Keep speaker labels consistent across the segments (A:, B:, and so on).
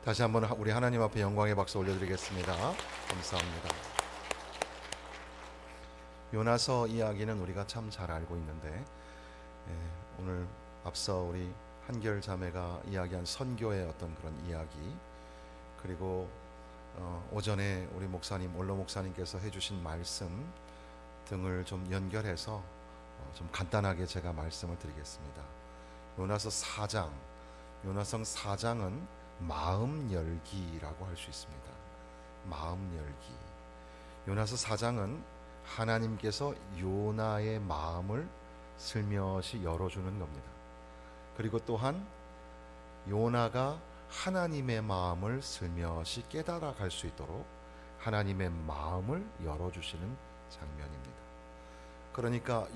A: 다시 한번 우리 하나님 앞에 영광의 박수 올려드리겠습니다. 감사합니다. 요나서 이야기는 우리가 참 잘 알고 있는데, 오늘 앞서 우리 한결 자매가 이야기한 선교의 어떤 그런 이야기, 그리고 오전에 우리 목사님 올로 목사님께서 해주신 말씀 등을 좀 연결해서 좀 간단하게 제가 말씀을 드리겠습니다. 요나서 4장, 요나서 4장은 마음 열기라고 할 수 있습니다. 마음 열기. 요나서 4장은 하나님께서 요나의 마음을 슬며시 열어주는 겁니다. 그리고 또한 요나가 하나님의 마음을 슬며시 깨달아 갈 수 있도록 하나님의 마음을 열어주시는 장면입니다. 그러니까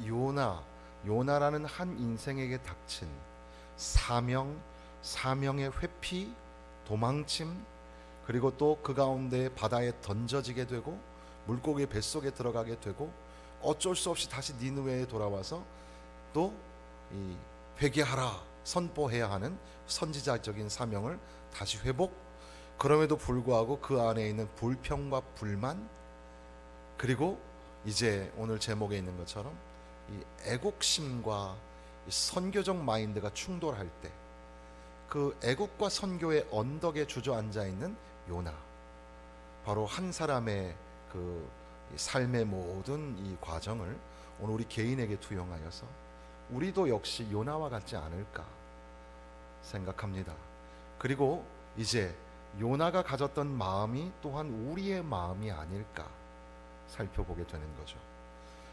A: 요나라는 한 인생에게 닥친 사명의 회피, 도망침, 그리고 또 그 가운데 바다에 던져지게 되고 물고기 뱃속에 들어가게 되고 어쩔 수 없이 다시 니느웨에 돌아와서 또 이 회개하라 선포해야 하는 선지자적인 사명을 다시 회복. 그럼에도 불구하고 그 안에 있는 불평과 불만, 그리고 이제 오늘 제목에 있는 것처럼 이 애국심과 이 선교적 마인드가 충돌할 때 그 애국과 선교의 언덕에 주저앉아 있는 요나, 바로 한 사람의 그 삶의 모든 이 과정을 오늘 우리 개인에게 투영하여서 우리도 역시 요나와 같지 않을까 생각합니다. 그리고 이제 요나가 가졌던 마음이 또한 우리의 마음이 아닐까 살펴보게 되는 거죠.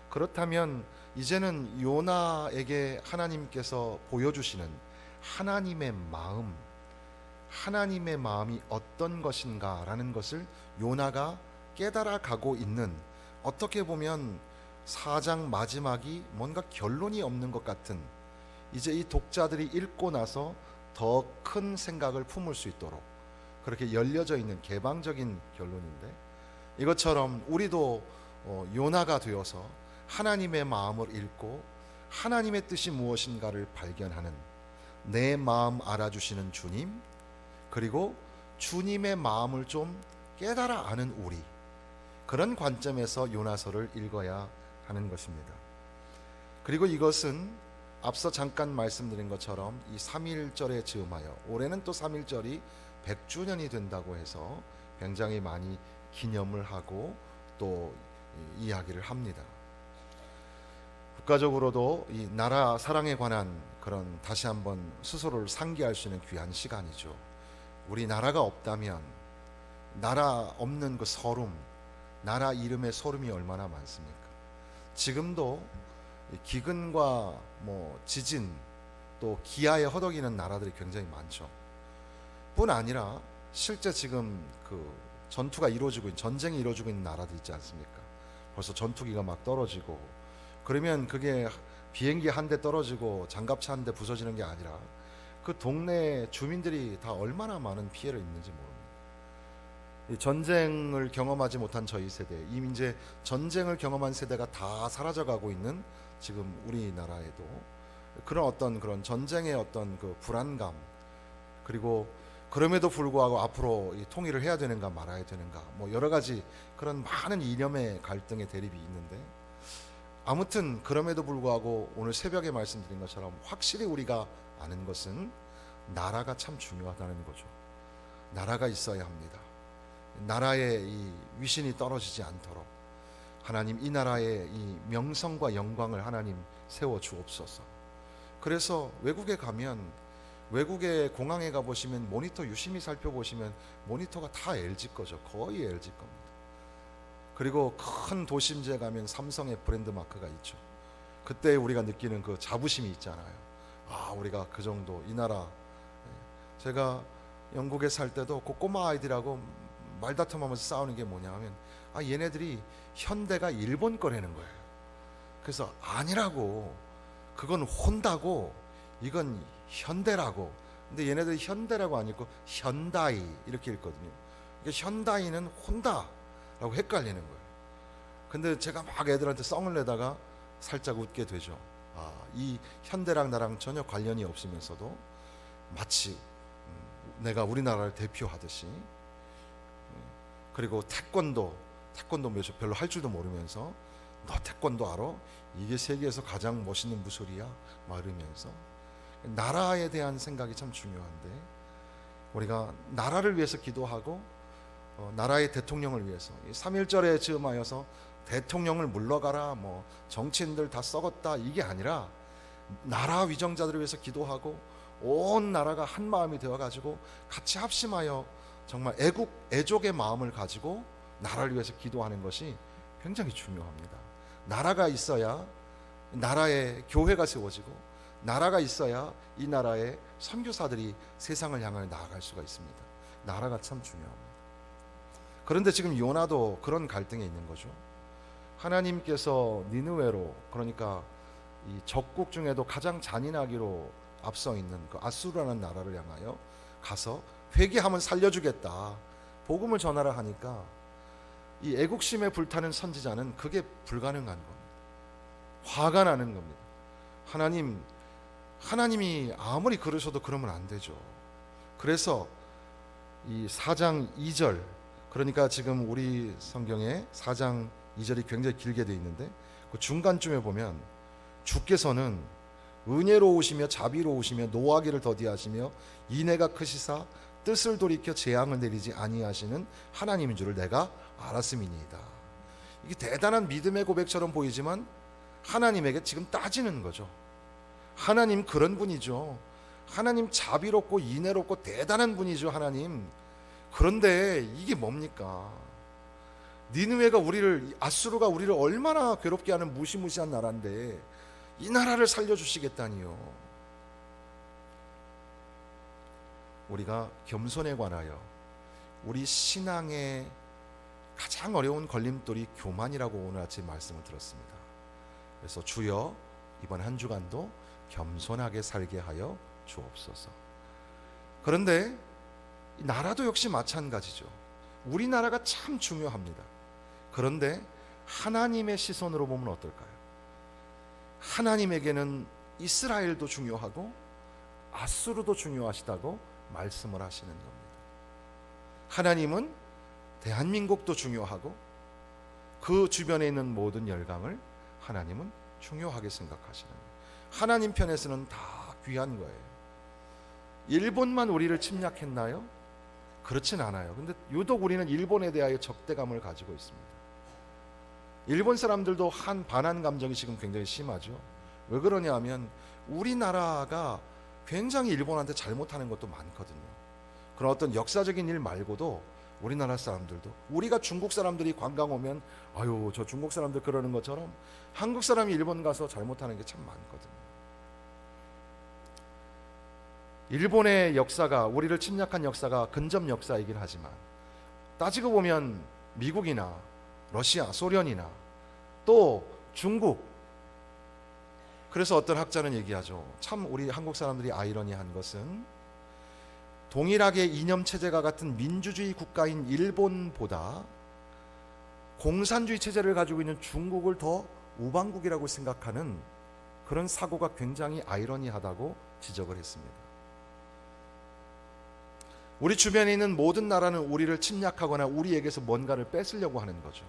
A: 그렇다면 이제는 요나에게 하나님께서 보여주시는 하나님의 마음이 어떤 것인가라는 것을 요나가 깨달아 가고 있는, 어떻게 보면 4장 마지막이 뭔가 결론이 없는 것 같은, 이제 이 독자들이 읽고 나서 더 큰 생각을 품을 수 있도록 그렇게 열려져 있는 개방적인 결론인데, 이것처럼 우리도 요나가 되어서 하나님의 마음을 읽고 하나님의 뜻이 무엇인가를 발견하는, 내 마음 알아주시는 주님, 그리고 주님의 마음을 좀 깨달아 아는 우리, 그런 관점에서 요나서를 읽어야 하는 것입니다. 그리고 이것은 앞서 잠깐 말씀드린 것처럼 이 3.1절에 즈음하여 올해는 또 3.1절이 100주년이 된다고 해서 굉장히 많이 기념을 하고 또 이야기를 합니다. 국가적으로도 이 나라 사랑에 관한 그런 다시 한번 스스로를 상기할 수 있는 귀한 시간이죠. 우리 나라가 없다면, 나라 없는 그 서름, 나라 이름의 소름이 얼마나 많습니까? 지금도 기근과 지진, 또 기아에 허덕이는 나라들이 굉장히 많죠. 뿐 아니라 실제 지금 그 전투가 이루어지고 있는, 전쟁이 이루어지고 있는 나라도 있지 않습니까? 벌써 전투기가 막 떨어지고, 그러면 그게 비행기 한 대 떨어지고 장갑차 한 대 부서지는 게 아니라 그 동네 주민들이 다 얼마나 많은 피해를 입는지 모릅니다. 이 전쟁을 경험하지 못한 저희 세대, 이미 이제 전쟁을 경험한 세대가 다 사라져가고 있는 지금 우리나라에도 그런 어떤 그런 전쟁의 어떤 그 불안감, 그리고 그럼에도 불구하고 앞으로 이 통일을 해야 되는가 말아야 되는가, 여러 가지 그런 많은 이념의 갈등의 대립이 있는데, 아무튼 그럼에도 불구하고 오늘 새벽에 말씀드린 것처럼 확실히 우리가 아는 것은 나라가 참 중요하다는 거죠. 나라가 있어야 합니다. 나라의 이 위신이 떨어지지 않도록 하나님, 이 나라의 이 명성과 영광을 하나님 세워 주옵소서. 그래서 외국에 가면, 외국의 공항에 가보시면 모니터 유심히 살펴보시면 모니터가 다 LG 거죠. 거의 LG 겁니다. 그리고 큰 도심지에 가면 삼성의 브랜드 마크가 있죠. 그때 우리가 느끼는 그 자부심이 있잖아요. 아, 우리가 그 정도, 이 나라. 제가 영국에 살 때도 그 꼬마 아이들하고 말다툼하면서 싸우는 게 뭐냐 하면, 얘네들이 현대가 일본 거라는 거예요. 그래서 아니라고, 그건 혼다고, 이건 현대라고. 근데 얘네들이 현대라고 안 읽고 현다이 이렇게 읽거든요. 그러니까 현다이는 혼다라고 헷갈리는 거예요. 근데 제가 막 애들한테 썽을 내다가 살짝 웃게 되죠. 이 현대랑 나랑 전혀 관련이 없으면서도 마치 내가 우리나라를 대표하듯이, 그리고 태권도 별로 할 줄도 모르면서 너 태권도 알아? 이게 세계에서 가장 멋있는 무술이야? 막 이러면서 나라에 대한 생각이 참 중요한데, 우리가 나라를 위해서 기도하고 나라의 대통령을 위해서 3.1절에 즈음하여서 대통령을 물러가라, 뭐 정치인들 다 썩었다, 이게 아니라 나라 위정자들을 위해서 기도하고 온 나라가 한 마음이 되어가지고 같이 합심하여 정말 애족의 마음을 가지고 나라를 위해서 기도하는 것이 굉장히 중요합니다. 나라가 있어야 나라의 교회가 세워지고, 나라가 있어야 이 나라의 선교사들이 세상을 향하여 나아갈 수가 있습니다. 나라가 참 중요합니다. 그런데 지금 요나도 그런 갈등에 있는 거죠. 하나님께서 니느웨로, 그러니까 이 적국 중에도 가장 잔인하기로 앞서 있는 그 아수르라는 나라를 향하여 가서 회개하면 살려주겠다, 복음을 전하라 하니까 이 애국심에 불타는 선지자는 그게 불가능한 겁니다. 화가 나는 겁니다. 하나님이 아무리 그러셔도 그러면 안 되죠. 그래서 이 4장 2절, 그러니까 지금 우리 성경에 4장 2절이 굉장히 길게 되어 있는데 그 중간쯤에 보면 주께서는 은혜로우시며 자비로우시며 노하기를 더디하시며 인애가 크시사 뜻을 돌이켜 재앙을 내리지 아니하시는 하나님인 줄을 내가 알았음이니이다. 이게 대단한 믿음의 고백처럼 보이지만 하나님에게 지금 따지는 거죠. 하나님 그런 분이죠. 하나님 자비롭고 인애롭고 대단한 분이죠, 하나님. 그런데 이게 뭡니까? 니느웨가 아수르가 우리를 얼마나 괴롭게 하는 무시무시한 나라인데 이 나라를 살려주시겠다니요. 우리가 겸손에 관하여 우리 신앙의 가장 어려운 걸림돌이 교만이라고 오늘 아침 말씀을 들었습니다. 그래서 주여 이번 한 주간도 겸손하게 살게 하여 주옵소서. 그런데 나라도 역시 마찬가지죠. 우리나라가 참 중요합니다. 그런데 하나님의 시선으로 보면 어떨까요? 하나님에게는 이스라엘도 중요하고 아수르도 중요하시다고 말씀을 하시는 겁니다. 하나님은 대한민국도 중요하고 그 주변에 있는 모든 열강을 하나님은 중요하게 생각하시는 거예요. 하나님 편에서는 다 귀한 거예요. 일본만 우리를 침략했나요? 그렇진 않아요. 근데 유독 우리는 일본에 대하여 적대감을 가지고 있습니다. 일본 사람들도 반한 감정이 지금 굉장히 심하죠. 왜 그러냐 하면 우리나라가 굉장히 일본한테 잘못하는 것도 많거든요. 그런 어떤 역사적인 일 말고도 우리나라 사람들도, 우리가 중국 사람들이 관광 오면 아유 저 중국 사람들 그러는 것처럼 한국 사람이 일본 가서 잘못하는 게 참 많거든요. 일본의 역사가, 우리를 침략한 역사가 근접 역사이긴 하지만 따지고 보면 미국이나 러시아, 소련이나 또 중국, 그래서 어떤 학자는 얘기하죠. 참 우리 한국 사람들이 아이러니한 것은 동일하게 이념체제가 같은 민주주의 국가인 일본보다 공산주의 체제를 가지고 있는 중국을 더 우방국이라고 생각하는 그런 사고가 굉장히 아이러니하다고 지적을 했습니다. 우리 주변에 있는 모든 나라는 우리를 침략하거나 우리에게서 뭔가를 뺏으려고 하는 거죠.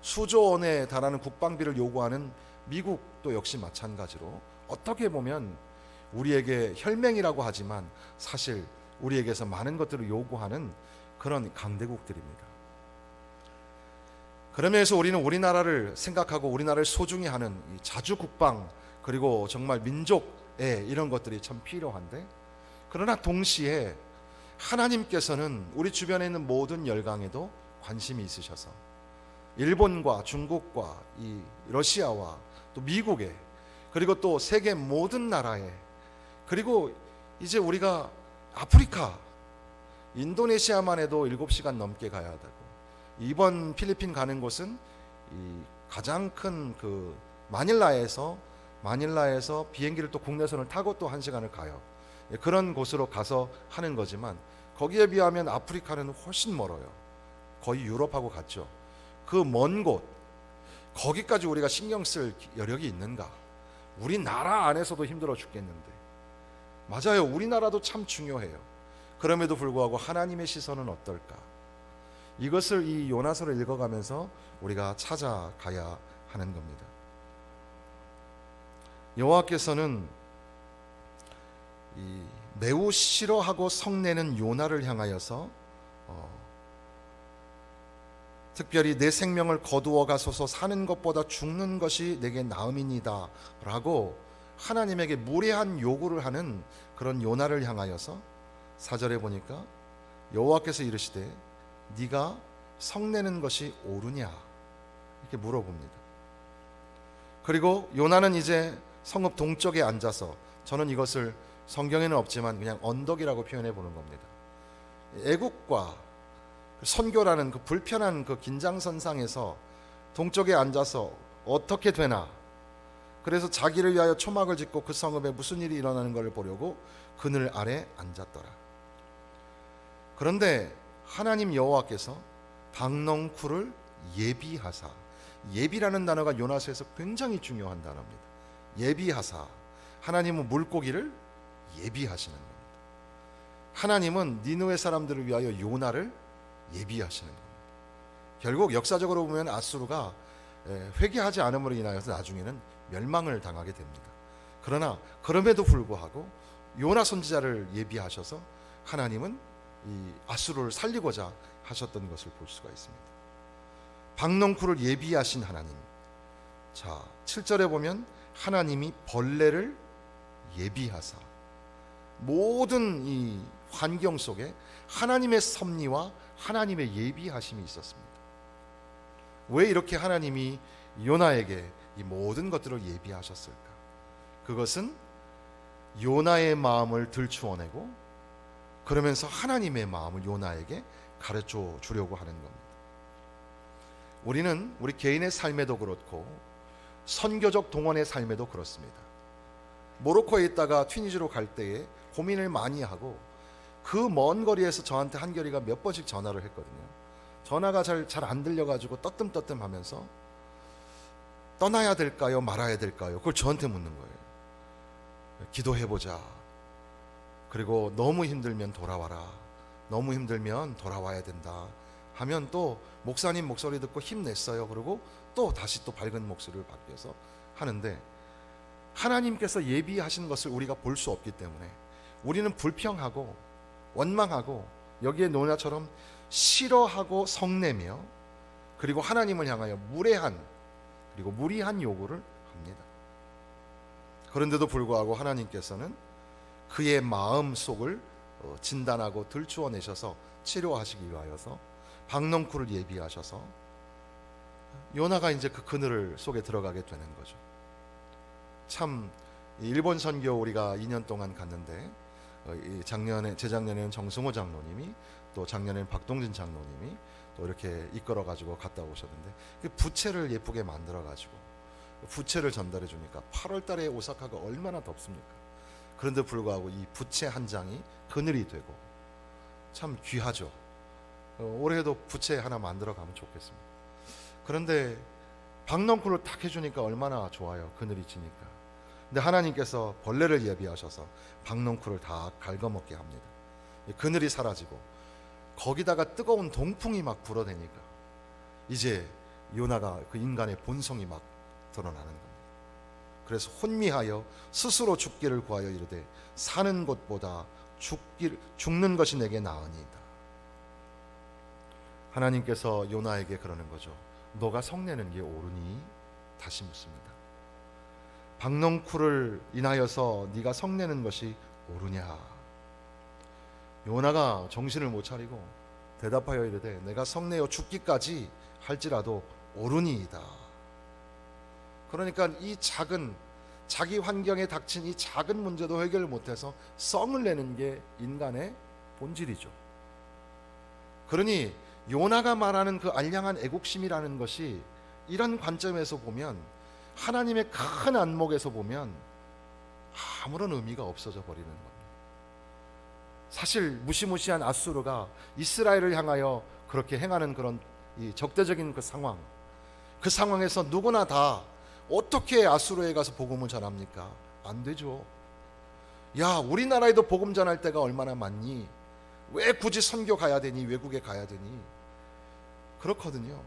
A: 수조 원에 달하는 국방비를 요구하는 미국도 역시 마찬가지로 어떻게 보면 우리에게 혈맹이라고 하지만 사실 우리에게서 많은 것들을 요구하는 그런 강대국들입니다. 그러면서 우리는 우리나라를 생각하고 우리나라를 소중히 하는 이 자주국방, 그리고 정말 민족의 이런 것들이 참 필요한데, 그러나 동시에 하나님께서는 우리 주변에 있는 모든 열강에도 관심이 있으셔서 일본과 중국과 이 러시아와 또 미국에, 그리고 또 세계 모든 나라에, 그리고 이제 우리가 아프리카, 인도네시아만 해도 7시간 넘게 가야 되고, 이번 필리핀 가는 곳은 이 가장 큰 그 마닐라에서 비행기를 또 국내선을 타고 또 1시간을 가요. 그런 곳으로 가서 하는 거지만 거기에 비하면 아프리카는 훨씬 멀어요. 거의 유럽하고 같죠. 그 먼 곳, 거기까지 우리가 신경 쓸 여력이 있는가? 우리나라 안에서도 힘들어 죽겠는데. 맞아요. 우리나라도 참 중요해요. 그럼에도 불구하고 하나님의 시선은 어떨까? 이것을 이 요나서를 읽어가면서 우리가 찾아가야 하는 겁니다. 여호와께서는 이 매우 싫어하고 성내는 요나를 향하여서 특별히 내 생명을 거두어 가소서, 사는 것보다 죽는 것이 내게 나음이니이다 라고 하나님에게 무례한 요구를 하는 그런 요나를 향하여서 4절에 보니까 여호와께서 이르시되 네가 성내는 것이 옳으냐 이렇게 물어봅니다. 그리고 요나는 이제 성읍 동쪽에 앉아서, 저는 이것을 성경에는 없지만 그냥 언덕이라고 표현해 보는 겁니다. 애국과 선교라는 그 불편한 그 긴장선상에서 동쪽에 앉아서 어떻게 되나, 그래서 자기를 위하여 초막을 짓고 그 성읍에 무슨 일이 일어나는 것을 보려고 그늘 아래 앉았더라. 그런데 하나님 여호와께서 박넝쿨을 예비하사, 예비라는 단어가 요나서에서 굉장히 중요한 단어입니다. 예비하사, 하나님은 물고기를 예비하시는 겁니다. 하나님은 니느웨 사람들을 위하여 요나를 예비하시는 겁니다. 결국 역사적으로 보면 아수르가 회개하지 않음으로 인하여서 나중에는 멸망을 당하게 됩니다. 그러나 그럼에도 불구하고 요나 선지자를 예비하셔서 하나님은 이 아수르를 살리고자 하셨던 것을 볼 수가 있습니다. 박넝쿨을 예비하신 하나님. 자, 7절에 보면 하나님이 벌레를 예비하사, 모든 이 환경 속에 하나님의 섭리와 하나님의 예비하심이 있었습니다. 왜 이렇게 하나님이 요나에게 이 모든 것들을 예비하셨을까? 그것은 요나의 마음을 들추어내고 그러면서 하나님의 마음을 요나에게 가르쳐 주려고 하는 겁니다. 우리는 우리 개인의 삶에도 그렇고 선교적 동원의 삶에도 그렇습니다. 모로코에 있다가 튀니지로 갈 때에 고민을 많이 하고 그 먼 거리에서 저한테 한결이가 몇 번씩 전화를 했거든요. 전화가 잘 안 들려가지고 떠뜸떠뜸 하면서 떠나야 될까요? 말아야 될까요? 그걸 저한테 묻는 거예요. 기도해보자. 그리고 너무 힘들면 돌아와라. 너무 힘들면 돌아와야 된다 하면 또 목사님 목소리 듣고 힘냈어요. 그리고 또 다시 또 밝은 목소리를 바뀌어서 하는데, 하나님께서 예비하신 것을 우리가 볼 수 없기 때문에 우리는 불평하고 원망하고 여기에 노냐처럼 싫어하고 성내며 그리고 하나님을 향하여 무례한 그리고 무리한 요구를 합니다. 그런데도 불구하고 하나님께서는 그의 마음 속을 진단하고 들추어내셔서 치료하시기 위하여서 박넝쿨을 예비하셔서 요나가 이제 그 그늘 속에 들어가게 되는 거죠. 참 일본 선교 우리가 2년 동안 갔는데 재작년에는 정승호 장로님이, 또 작년에는 박동진 장로님이 또 이렇게 이끌어 가지고 갔다 오셨는데, 그 부채를 예쁘게 만들어 가지고 부채를 전달해 주니까 8월 달에 오사카가 얼마나 덥습니까? 그런데 불구하고 이 부채 한 장이 그늘이 되고 참 귀하죠. 올해도 부채 하나 만들어 가면 좋겠습니다. 그런데 박넝쿨을 딱 해주니까 얼마나 좋아요. 그늘이 지니까. 근데 하나님께서 벌레를 예비하셔서 박넝쿨을 다 갉아먹게 합니다. 그늘이 사라지고 거기다가 뜨거운 동풍이 막 불어대니까 이제 요나가 그 인간의 본성이 막 드러나는 겁니다. 그래서 혼미하여 스스로 죽기를 구하여 이르되 사는 것보다 죽는 것이 내게 나으니이다. 하나님께서 요나에게 그러는 거죠. 너가 성내는 게 옳으니? 다시 묻습니다. 박넝쿨을 인하여서 네가 성내는 것이 옳으냐? 요나가 정신을 못 차리고 대답하여 이르되 내가 성내어 죽기까지 할지라도 옳으니이다. 그러니까 이 작은 자기 환경에 닥친 이 작은 문제도 해결을 못해서 성을 내는 게 인간의 본질이죠. 그러니 요나가 말하는 그 알량한 애국심이라는 것이 이런 관점에서 보면, 하나님의 큰 안목에서 보면 아무런 의미가 없어져 버리는 겁니다. 사실 무시무시한 아수르가 이스라엘을 향하여 그렇게 행하는 그런 이 적대적인 그 상황에서 누구나 다 어떻게 아수르에 가서 복음을 전합니까? 안 되죠. 야, 우리나라에도 복음 전할 때가 얼마나 많니? 왜 굳이 선교 가야 되니? 외국에 가야 되니? 그렇거든요.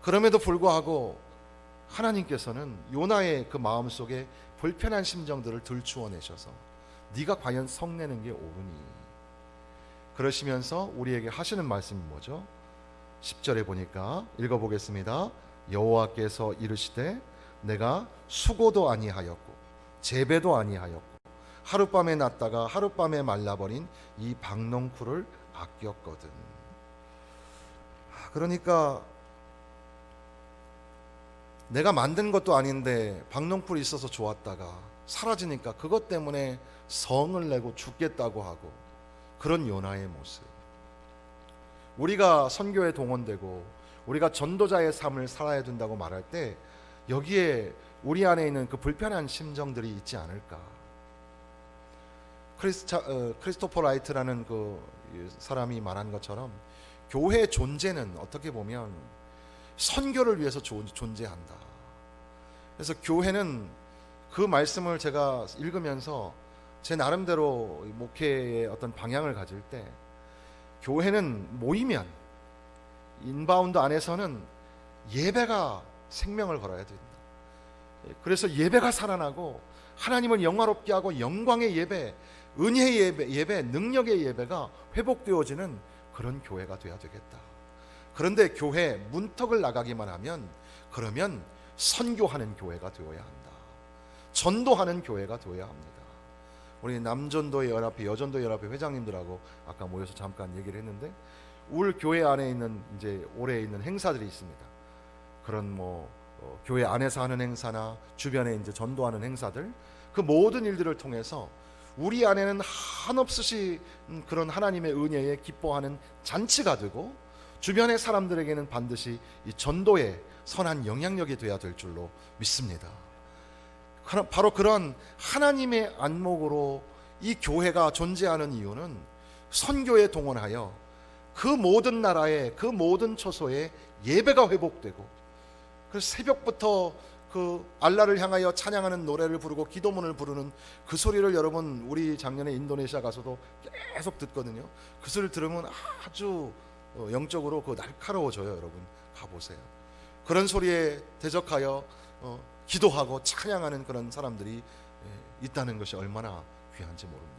A: 그럼에도 불구하고 하나님께서는 요나의 그 마음속에 불편한 심정들을 들추어내셔서 네가 과연 성내는 게 옳으니? 그러시면서 우리에게 하시는 말씀이 뭐죠? 10절에 보니까 읽어보겠습니다. 여호와께서 이르시되 내가 수고도 아니하였고 재배도 아니하였고 하룻밤에 났다가 하룻밤에 말라버린 이 박농쿨을 아꼈거든. 그러니까 내가 만든 것도 아닌데 박농쿨이 있어서 좋았다가 사라지니까 그것 때문에 성을 내고 죽겠다고 하고, 그런 요나의 모습. 우리가 선교에 동원되고 우리가 전도자의 삶을 살아야 된다고 말할 때 여기에 우리 안에 있는 그 불편한 심정들이 있지 않을까. 크리스토퍼 라이트라는 그 사람이 말한 것처럼 교회의 존재는 어떻게 보면 선교를 위해서 존재한다. 그래서 교회는, 그 말씀을 제가 읽으면서 제 나름대로 목회의 어떤 방향을 가질 때, 교회는 모이면 인바운드 안에서는 예배가 생명을 걸어야 된다. 그래서 예배가 살아나고 하나님을 영화롭게 하고 영광의 예배, 은혜의 예배, 능력의 예배가 회복되어지는 그런 교회가 되어야 되겠다. 그런데 교회 문턱을 나가기만 하면, 그러면 선교하는 교회가 되어야 한다. 전도하는 교회가 되어야 합니다. 우리 남전도의 연합회, 여전도의 연합회 회장님들하고 아까 모여서 잠깐 얘기를 했는데, 울 교회 안에 있는 이제 올해 있는 행사들이 있습니다. 그런 교회 안에서 하는 행사나 주변에 이제 전도하는 행사들, 그 모든 일들을 통해서 우리 안에는 한없이 그런 하나님의 은혜에 기뻐하는 잔치가 되고, 주변의 사람들에게는 반드시 이 전도의 선한 영향력이 되어야 될 줄로 믿습니다. 바로 그런 하나님의 안목으로 이 교회가 존재하는 이유는 선교에 동원하여 그 모든 나라의 그 모든 처소에 예배가 회복되고, 그래서 새벽부터 그 알라를 향하여 찬양하는 노래를 부르고 기도문을 부르는 그 소리를 여러분, 우리 작년에 인도네시아 가서도 계속 듣거든요. 그 소리를 들으면 아주 영적으로 그 날카로워져요. 여러분 가보세요. 그런 소리에 대적하여 기도하고 찬양하는 그런 사람들이 있다는 것이 얼마나 귀한지 모릅니다.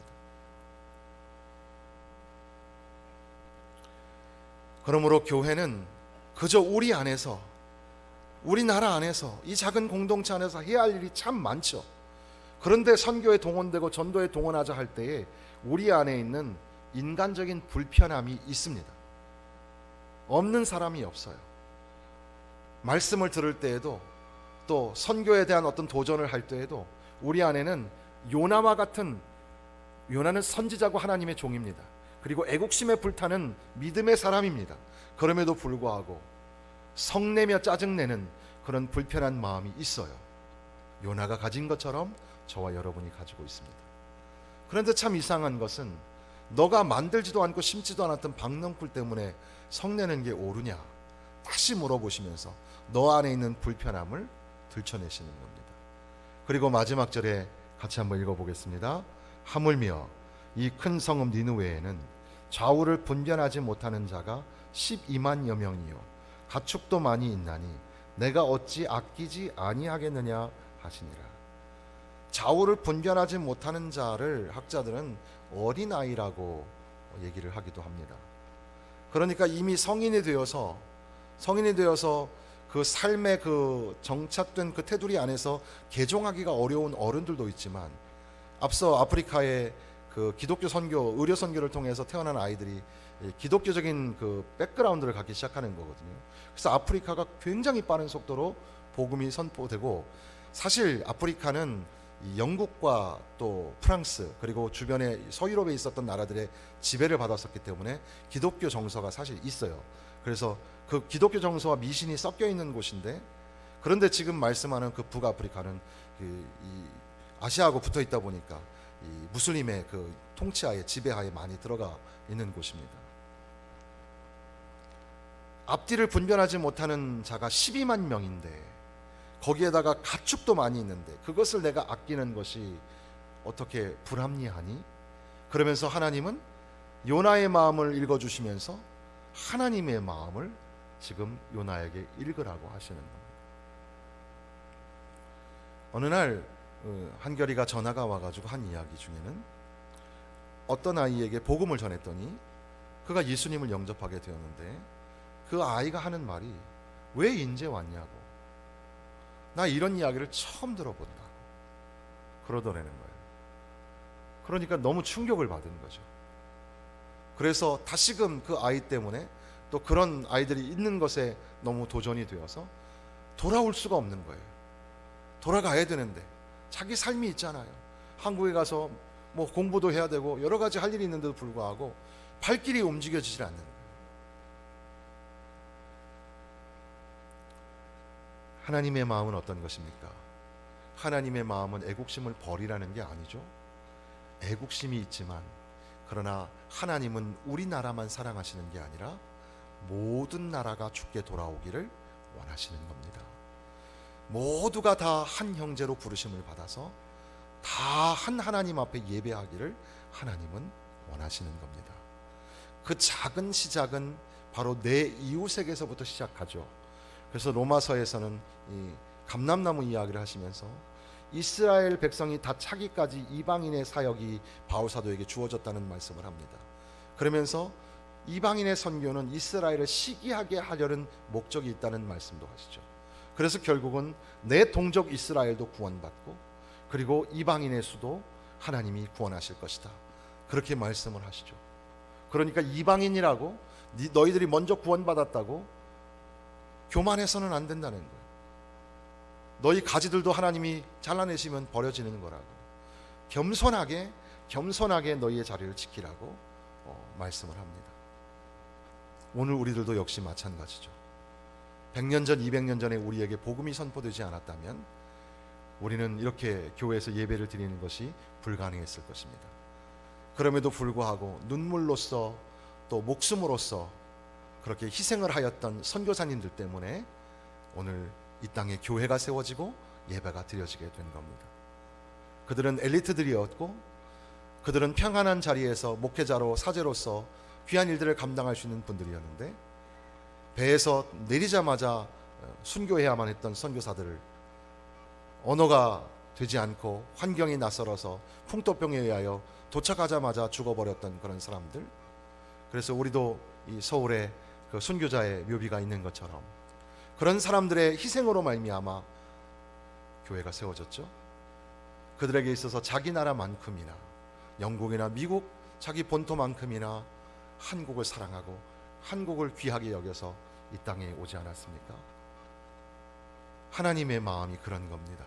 A: 그러므로 교회는 그저 우리 안에서, 우리나라 안에서, 이 작은 공동체 안에서 해야 할 일이 참 많죠. 그런데 선교에 동원되고 전도에 동원하자 할 때에 우리 안에 있는 인간적인 불편함이 있습니다. 없는 사람이 없어요. 말씀을 들을 때에도, 또 선교에 대한 어떤 도전을 할 때에도 우리 안에는 요나와 같은, 요나는 선지자고 하나님의 종입니다. 그리고 애국심에 불타는 믿음의 사람입니다. 그럼에도 불구하고 성내며 짜증내는 그런 불편한 마음이 있어요. 요나가 가진 것처럼 저와 여러분이 가지고 있습니다. 그런데 참 이상한 것은, 너가 만들지도 않고 심지도 않았던 박넝쿨 때문에 성내는 게 옳으냐, 다시 물어보시면서 너 안에 있는 불편함을 들춰내시는 겁니다. 그리고 마지막 절에 같이 한번 읽어보겠습니다. 하물며 이 큰 성읍 니느웨에는 좌우를 분별하지 못하는 자가 12만여 명이요 가축도 많이 있나니 내가 어찌 아끼지 아니하겠느냐 하시니라. 좌우를 분별하지 못하는 자를 학자들은 어린아이라고 얘기를 하기도 합니다. 그러니까 이미 성인이 되어서 그 삶의 그 정착된 그 테두리 안에서 개종하기가 어려운 어른들도 있지만, 앞서 아프리카의 그 기독교 선교, 의료 선교를 통해서 태어난 아이들이 기독교적인 그 백그라운드를 갖기 시작하는 거거든요. 그래서 아프리카가 굉장히 빠른 속도로 복음이 선포되고, 사실 아프리카는 영국과 또 프랑스, 그리고 주변에 서유럽에 있었던 나라들의 지배를 받았었기 때문에 기독교 정서가 사실 있어요. 그래서 그 기독교 정서와 미신이 섞여 있는 곳인데, 그런데 지금 말씀하는 그 북아프리카는 이 아시아하고 붙어 있다 보니까 이 무슬림의 그 통치하에, 지배하에 많이 들어가 있는 곳입니다. 앞뒤를 분별하지 못하는 자가 12만 명인데, 거기에다가 가축도 많이 있는데 그것을 내가 아끼는 것이 어떻게 불합리하니? 그러면서 하나님은 요나의 마음을 읽어주시면서 하나님의 마음을 지금 요나에게 읽으라고 하시는 겁니다. 어느 날 한결이가 전화가 와가지고 한 이야기 중에는 어떤 아이에게 복음을 전했더니 그가 예수님을 영접하게 되었는데 그 아이가 하는 말이 왜 인제 왔냐고, 나 이런 이야기를 처음 들어본다고 그러더라는 거예요. 그러니까 너무 충격을 받은 거죠. 그래서 다시금 그 아이 때문에 또 그런 아이들이 있는 것에 너무 도전이 되어서 돌아올 수가 없는 거예요. 돌아가야 되는데 자기 삶이 있잖아요. 한국에 가서 뭐 공부도 해야 되고 여러 가지 할 일이 있는데도 불구하고 발길이 움직여지질 않는 거예요. 하나님의 마음은 어떤 것입니까? 하나님의 마음은 애국심을 버리라는 게 아니죠. 애국심이 있지만 그러나 하나님은 우리나라만 사랑하시는 게 아니라 모든 나라가 주께 돌아오기를 원하시는 겁니다. 모두가 다 한 형제로 부르심을 받아서 다 한 하나님 앞에 예배하기를 하나님은 원하시는 겁니다. 그 작은 시작은 바로 내 이웃에게서부터 시작하죠. 그래서 로마서에서는 이 감람나무 이야기를 하시면서 이스라엘 백성이 다 차기까지 이방인의 사역이 바울 사도에게 주어졌다는 말씀을 합니다. 그러면서 이방인의 선교는 이스라엘을 시기하게 하려는 목적이 있다는 말씀도 하시죠. 그래서 결국은 내 동족 이스라엘도 구원받고 그리고 이방인의 수도 하나님이 구원하실 것이다, 그렇게 말씀을 하시죠. 그러니까 이방인이라고 너희들이 먼저 구원받았다고 교만해서는 안 된다는 거예요. 너희 가지들도 하나님이 잘라내시면 버려지는 거라고, 겸손하게 너희의 자리를 지키라고 말씀을 합니다. 오늘 우리들도 역시 마찬가지죠. 100년 전, 200년 전에 우리에게 복음이 선포되지 않았다면 우리는 이렇게 교회에서 예배를 드리는 것이 불가능했을 것입니다. 그럼에도 불구하고 눈물로써 또 목숨으로써 그렇게 희생을 하였던 선교사님들 때문에 오늘 이 땅에 교회가 세워지고 예배가 드려지게 된 겁니다. 그들은 엘리트들이었고 그들은 평안한 자리에서 목회자로 사제로서 귀한 일들을 감당할 수 있는 분들이었는데 배에서 내리자마자 순교해야만 했던 선교사들을 언어가 되지 않고 환경이 낯설어서 풍토병에 의하여 도착하자마자 죽어버렸던 그런 사람들, 그래서 우리도 이 서울에 그 순교자의 묘비가 있는 것처럼 그런 사람들의 희생으로 말미암아 교회가 세워졌죠. 그들에게 있어서 자기 나라만큼이나 영국이나 미국 자기 본토만큼이나 한국을 사랑하고 한국을 귀하게 여겨서 이 땅에 오지 않았습니까? 하나님의 마음이 그런 겁니다.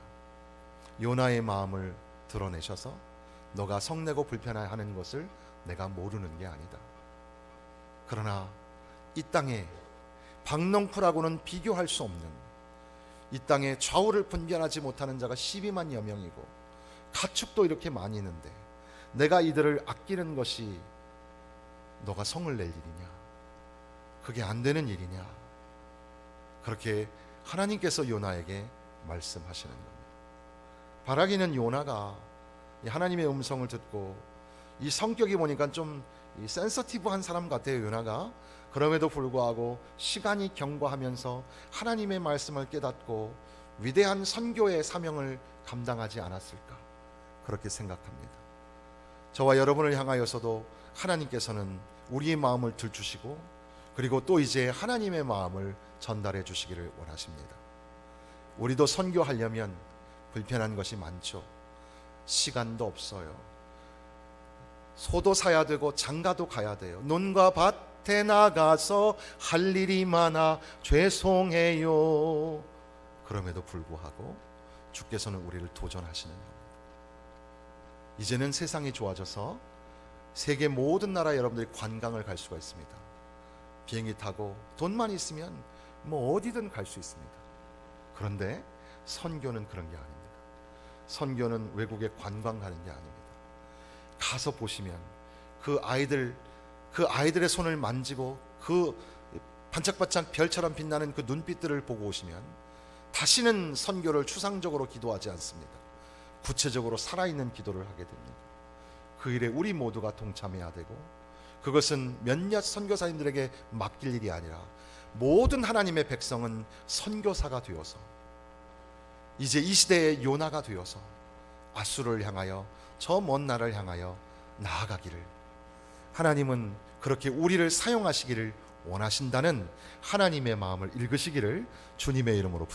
A: 요나의 마음을 드러내셔서 너가 성내고 불편해하는 것을 내가 모르는 게 아니다. 그러나 이 땅에 박농풀하고는 비교할 수 없는 이 땅에 좌우를 분별하지 못하는 자가 12만여 명이고 가축도 이렇게 많이 있는데 내가 이들을 아끼는 것이 너가 성을 낼 일이냐? 그게 안 되는 일이냐? 그렇게 하나님께서 요나에게 말씀하시는 겁니다. 바라기는 요나가 하나님의 음성을 듣고 이 성격이 보니까 좀 센서티브한 사람 같아요, 요나가. 그럼에도 불구하고 시간이 경과하면서 하나님의 말씀을 깨닫고 위대한 선교의 사명을 감당하지 않았을까, 그렇게 생각합니다. 저와 여러분을 향하여서도 하나님께서는 우리의 마음을 들추시고 그리고 또 이제 하나님의 마음을 전달해 주시기를 원하십니다. 우리도 선교하려면 불편한 것이 많죠. 시간도 없어요. 소도 사야 되고 장가도 가야 돼요. 논과 밭에 나가서 할 일이 많아 죄송해요. 그럼에도 불구하고 주께서는 우리를 도전하시는 겁니다. 이제는 세상이 좋아져서 세계 모든 나라 여러분들이 관광을 갈 수가 있습니다. 비행기 타고 돈만 있으면 뭐 어디든 갈 수 있습니다. 그런데 선교는 그런 게 아닙니다. 선교는 외국에 관광 가는 게 아닙니다. 가서 보시면 그 아이들의 손을 만지고 그 반짝반짝 별처럼 빛나는 그 눈빛들을 보고 오시면 다시는 선교를 추상적으로 기도하지 않습니다. 구체적으로 살아있는 기도를 하게 됩니다. 그 일에 우리 모두가 동참해야 되고 그것은 몇몇 선교사님들에게 맡길 일이 아니라 모든 하나님의 백성은 선교사가 되어서 이제 이 시대의 요나가 되어서 아수르를 향하여 저 먼 나라를 향하여 나아가기를, 하나님은 그렇게 우리를 사용하시기를 원하신다는 하나님의 마음을 읽으시기를 주님의 이름으로